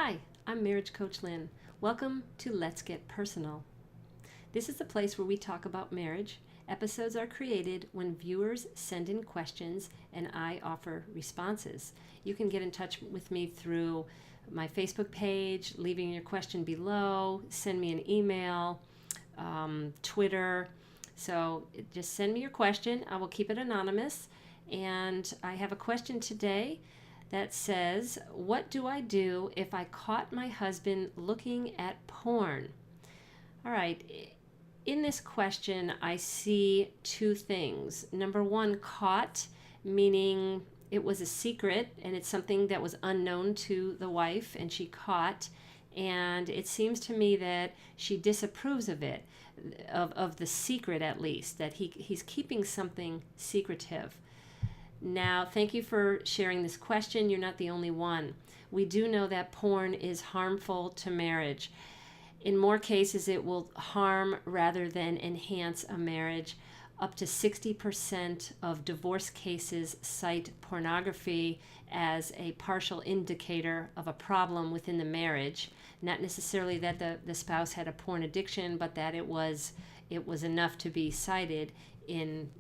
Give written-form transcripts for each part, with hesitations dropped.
Hi, I'm Marriage Coach Lynn. Welcome to Let's Get Personal. This is the place where we talk about marriage. Episodes are created when viewers send in questions and I offer responses. You can get in touch with me through my Facebook page, leaving your question below, send me an email, Twitter. So just send me your question. I will keep it anonymous. And I have a question today that says, what do I do if I caught my husband looking at porn? All right. In this question, I see two things. Number one, caught, meaning it was a secret and it's something that was unknown to the wife and she caught. And it seems to me that she disapproves of it, of the secret at least, that he's keeping something secretive. Now, thank you for sharing this question. You're not the only one. We do know that porn is harmful to marriage. In more cases, it will harm rather than enhance a marriage. Up to 60% of divorce cases cite pornography as a partial indicator of a problem within the marriage. Not necessarily that the spouse had a porn addiction, but that it was enough to be cited in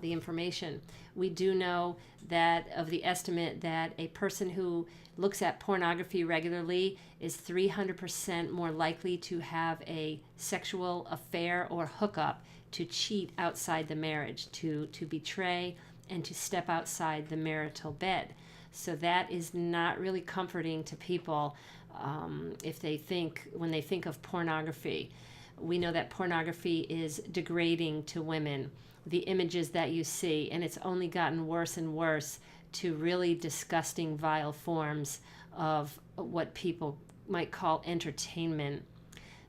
the information. We do know that of the estimate that a person who looks at pornography regularly is 300% more likely to have a sexual affair or hookup, to cheat outside the marriage, to betray, and to step outside the marital bed. So that is not really comforting to people if they think, when they think of pornography. We know that pornography is degrading to women, the images that you see, and it's only gotten worse and worse to really disgusting, vile forms of what people might call entertainment.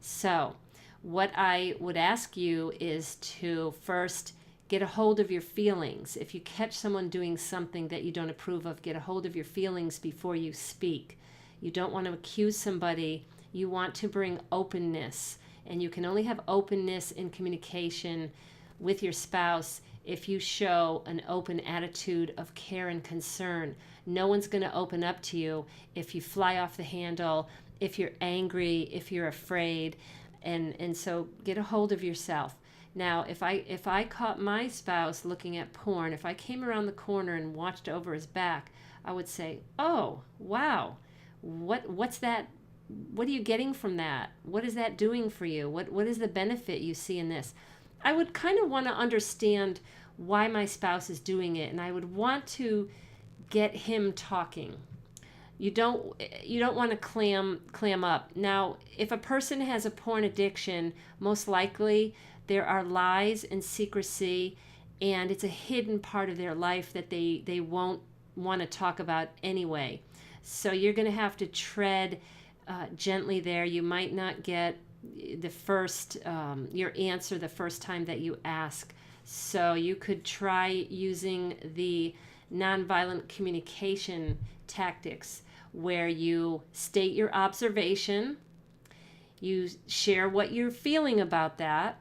So what I would ask you is to first get a hold of your feelings. If you catch someone doing something that you don't approve of, get a hold of your feelings before you speak. You don't want to accuse somebody. You want to bring openness. And you can only have openness in communication with your spouse if you show an open attitude of care and concern. No one's going to open up to you if you fly off the handle, if you're angry, if you're afraid. And so get a hold of yourself. Now, if I caught my spouse looking at porn, if I came around the corner and watched over his back, I would say, "Oh, wow. What's that? What are you getting from that? What is that doing for you? What is the benefit you see in this?" I would kind of want to understand why my spouse is doing it, and I would want to get him talking. You don't want to clam up. Now, if a person has a porn addiction, most likely there are lies and secrecy, and it's a hidden part of their life that they won't want to talk about anyway. So you're going to have to tread gently there. You might not get the first your answer the first time that you ask. So you could try using the nonviolent communication tactics, where you state your observation, you share what you're feeling about that,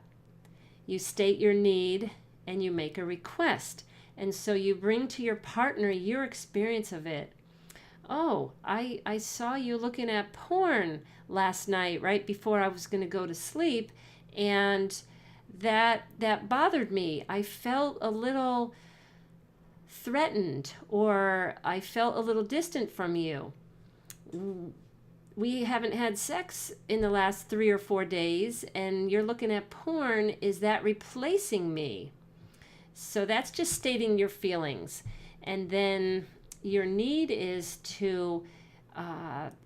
you state your need, and you make a request. And so you bring to your partner your experience of it. "Oh, I saw you looking at porn last night right before I was going to go to sleep, and that bothered me. I felt a little threatened, or I felt a little distant from you. We haven't had sex in the last 3 or 4 days, and you're looking at porn. Is that replacing me?" So that's just stating your feelings. And then your need is to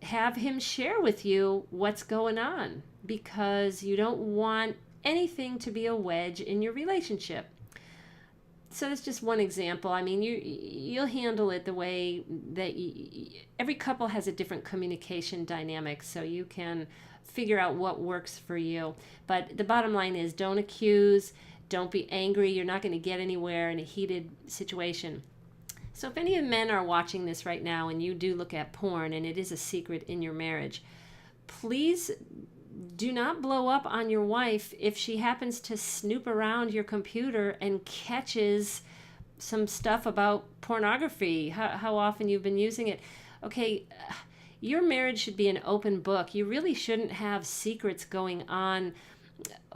have him share with you what's going on, because you don't want anything to be a wedge in your relationship. So that's just one example. I mean, you'll handle it the way that every couple has a different communication dynamic, so you can figure out what works for you. But the bottom line is, don't accuse, don't be angry. You're not going to get anywhere in a heated situation. So if any of the men are watching this right now and you do look at porn and it is a secret in your marriage, please do not blow up on your wife if she happens to snoop around your computer and catches some stuff about pornography, how often you've been using it. Okay, your marriage should be an open book. You really shouldn't have secrets going on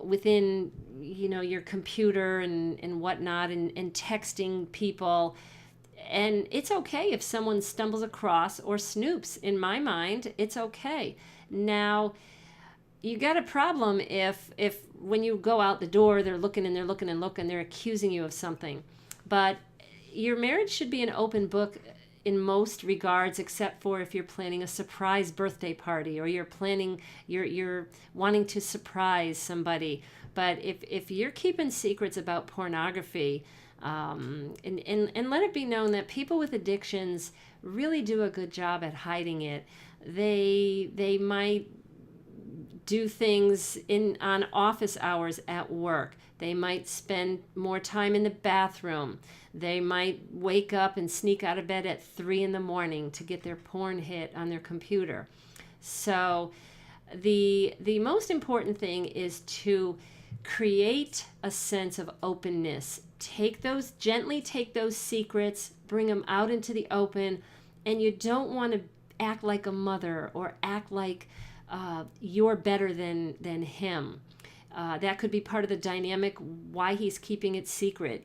within, your computer and whatnot, and texting people. And it's okay if someone stumbles across or snoops. In my mind, it's okay. Now, you got a problem if when you go out the door, they're looking and they're looking and looking, they're accusing you of something. But your marriage should be an open book in most regards, except for if you're planning a surprise birthday party, or you're wanting to surprise somebody. But if you're keeping secrets about pornography, and let it be known that people with addictions really do a good job at hiding it. They might do things on office hours at work. They might spend more time in the bathroom. They might wake up and sneak out of bed at 3 a.m. to get their porn hit on their computer. So the most important thing is to create a sense of openness. Gently take those secrets, bring them out into the open, and you don't want to act like a mother or act like you're better than him. That could be part of the dynamic why he's keeping it secret,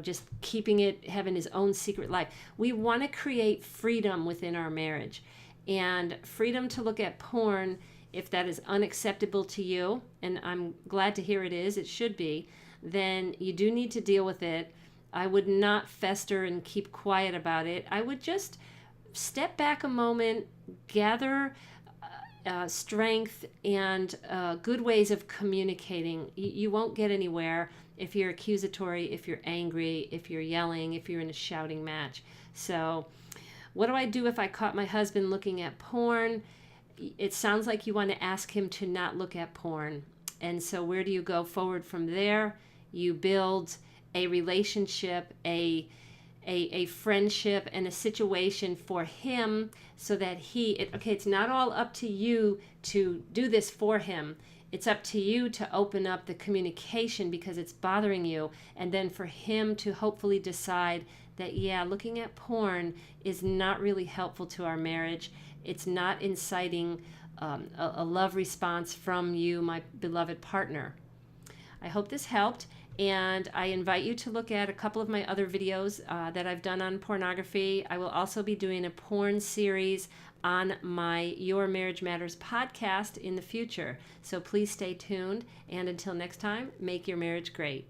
just keeping it, having his own secret life. We want to create freedom within our marriage, and freedom to look at porn if that is unacceptable to you, and I'm glad to hear it is, it should be, then you do need to deal with it. I would not fester and keep quiet about it. I would just step back a moment, gather strength and good ways of communicating. You won't get anywhere if you're accusatory, if you're angry, if you're yelling, if you're in a shouting match. So what do I do if I caught my husband looking at porn? It sounds like you want to ask him to not look at porn. And so where do you go forward from there? You build a relationship, a friendship, and a situation for him so that it's not all up to you to do this for him. It's up to you to open up the communication because it's bothering you, and then for him to hopefully decide that, looking at porn is not really helpful to our marriage. It's not inciting a love response from you, my beloved partner. I hope this helped. And I invite you to look at a couple of my other videos that I've done on pornography. I will also be doing a porn series on my Your Marriage Matters podcast in the future. So please stay tuned. And until next time, make your marriage great.